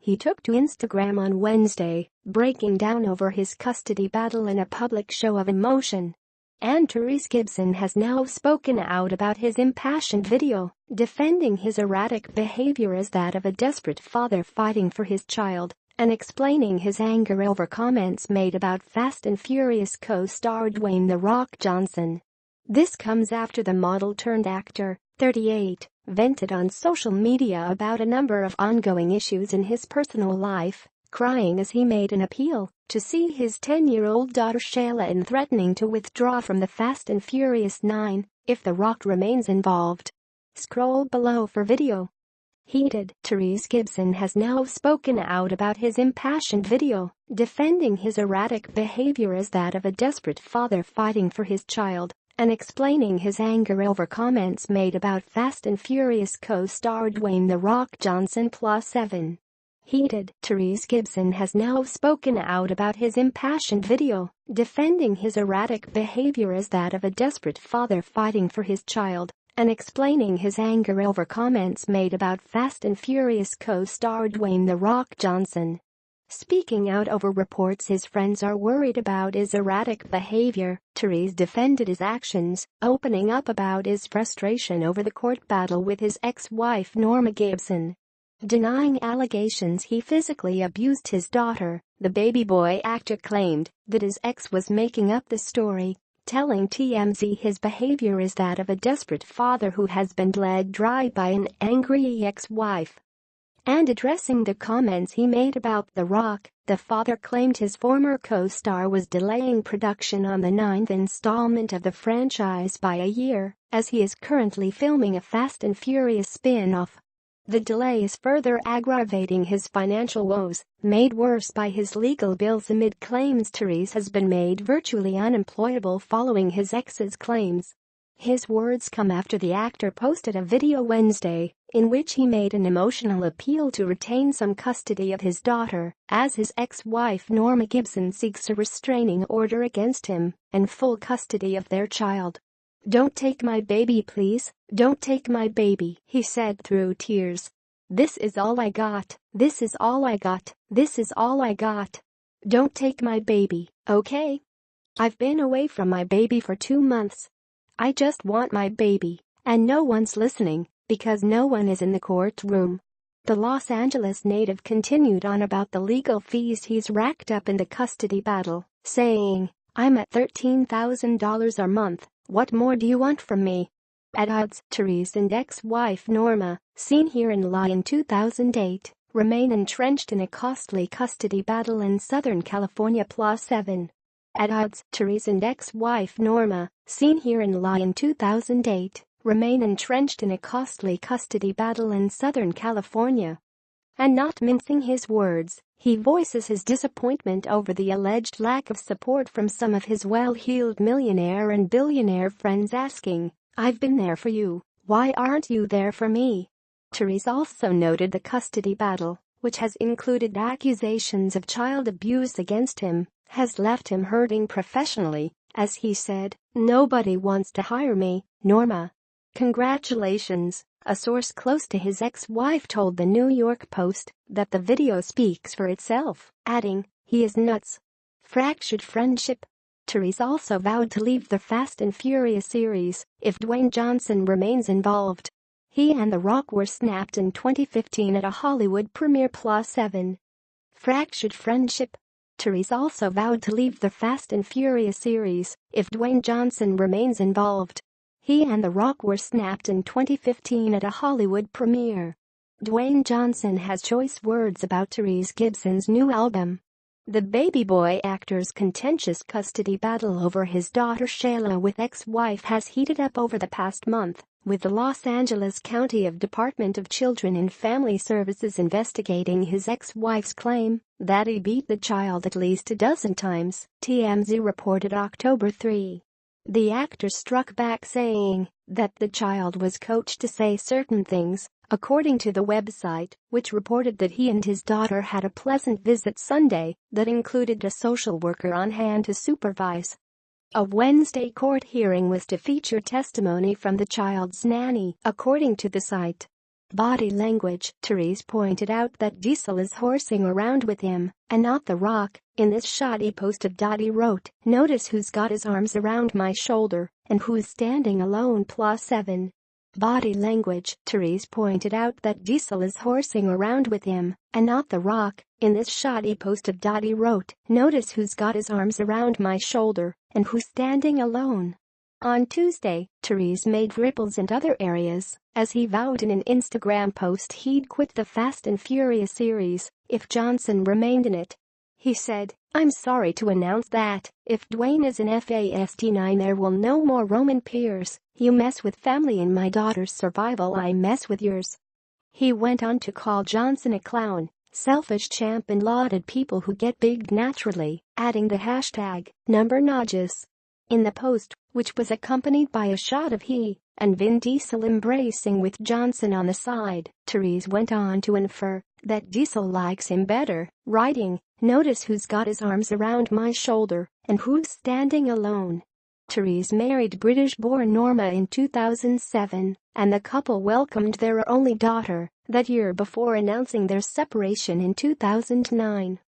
He took to Instagram on Wednesday, breaking down over his custody battle in a public show of emotion. And Tyrese Gibson has now spoken out about his impassioned video, defending his erratic behavior as that of a desperate father fighting for his child, and explaining his anger over comments made about Fast and Furious co-star Dwayne The Rock Johnson. This comes after the model-turned-actor, 38, vented on social media about a number of ongoing issues in his personal life, crying as he made an appeal to see his 10-year-old daughter Shayla and threatening to withdraw from the Fast and Furious 9 if The Rock remains involved. Scroll below for video. Heated, Tyrese Gibson has now spoken out about his impassioned video, defending his erratic behavior as that of a desperate father fighting for his child, and explaining his anger over comments made about Fast and Furious co-star Dwayne The Rock Johnson +7. Heated, Tyrese Gibson has now spoken out about his impassioned video, defending his erratic behavior as that of a desperate father fighting for his child, and explaining his anger over comments made about Fast and Furious co-star Dwayne The Rock Johnson. Speaking out over reports his friends are worried about his erratic behavior, Tyrese defended his actions, opening up about his frustration over the court battle with his ex-wife Norma Gibson. Denying allegations he physically abused his daughter, the baby boy actor claimed that his ex was making up the story, telling TMZ his behavior is that of a desperate father who has been bled dry by an angry ex-wife. And addressing the comments he made about The Rock, the father claimed his former co-star was delaying production on the 9th installment of the franchise by a year, as he is currently filming a Fast and Furious spin-off. The delay is further aggravating his financial woes, made worse by his legal bills amid claims Tyrese has been made virtually unemployable following his ex's claims. His words come after the actor posted a video Wednesday, in which he made an emotional appeal to retain some custody of his daughter, as his ex-wife Norma Gibson seeks a restraining order against him and full custody of their child. "Don't take my baby, please, don't take my baby," he said through tears. "This is all I got, this is all I got, this is all I got. Don't take my baby, okay? I've been away from my baby for 2 months. I just want my baby, and no one's listening, because no one is in the courtroom." The Los Angeles native continued on about the legal fees he's racked up in the custody battle, saying, "I'm at $13,000 a month. What more do you want from me?" At odds, Tyrese and ex-wife Norma, seen here in Lie in 2008, remain entrenched in a costly custody battle in Southern California +7. At odds, Tyrese and ex-wife Norma, seen here in Lie in 2008, remain entrenched in a costly custody battle in Southern California. And not mincing his words, he voices his disappointment over the alleged lack of support from some of his well-heeled millionaire and billionaire friends, asking, "I've been there for you, why aren't you there for me?" Tyrese also noted the custody battle, which has included accusations of child abuse against him, has left him hurting professionally, as he said, "Nobody wants to hire me, Norma." Congratulations, a source close to his ex-wife told the New York Post that the video speaks for itself, adding, "He is nuts." Fractured friendship. Tyrese also vowed to leave the Fast and Furious series if Dwayne Johnson remains involved. He and The Rock were snapped in 2015 at a Hollywood premiere +7. Fractured friendship. Tyrese also vowed to leave the Fast and Furious series if Dwayne Johnson remains involved. He and The Rock were snapped in 2015 at a Hollywood premiere. Dwayne Johnson has choice words about Tyrese Gibson's new album. The baby boy actor's contentious custody battle over his daughter Shayla with ex-wife has heated up over the past month, with the Los Angeles County Department of Children and Family Services investigating his ex-wife's claim that he beat the child at least a dozen times, TMZ reported October 3. The actor struck back saying that the child was coached to say certain things, according to the website, which reported that he and his daughter had a pleasant visit Sunday that included a social worker on hand to supervise. A Wednesday court hearing was to feature testimony from the child's nanny, according to the site. Body language. Tyrese pointed out that Diesel is horsing around with him and not The Rock. In this shot he posted. He wrote, "Notice who's got his arms around my shoulder and who's standing alone +7. Body language. Tyrese pointed out that Diesel is horsing around with him and not The Rock. In this shot he posted. He wrote, "Notice who's got his arms around my shoulder and who's standing alone." On Tuesday, Tyrese made ripples in other areas as he vowed in an Instagram post he'd quit the Fast and Furious series if Johnson remained in it. He said, "I'm sorry to announce that if Dwayne is in Fast 9 there will no more Roman Pierce. You mess with family and my daughter's survival, I mess with yours." He went on to call Johnson a clown, selfish champ and lauded people who get big naturally, adding the hashtag #Nodges. In the post, which was accompanied by a shot of he and Vin Diesel embracing with Johnson on the side, Tyrese went on to infer that Diesel likes him better, writing, "Notice who's got his arms around my shoulder and who's standing alone." Tyrese married British-born Norma in 2007, and the couple welcomed their only daughter that year before announcing their separation in 2009.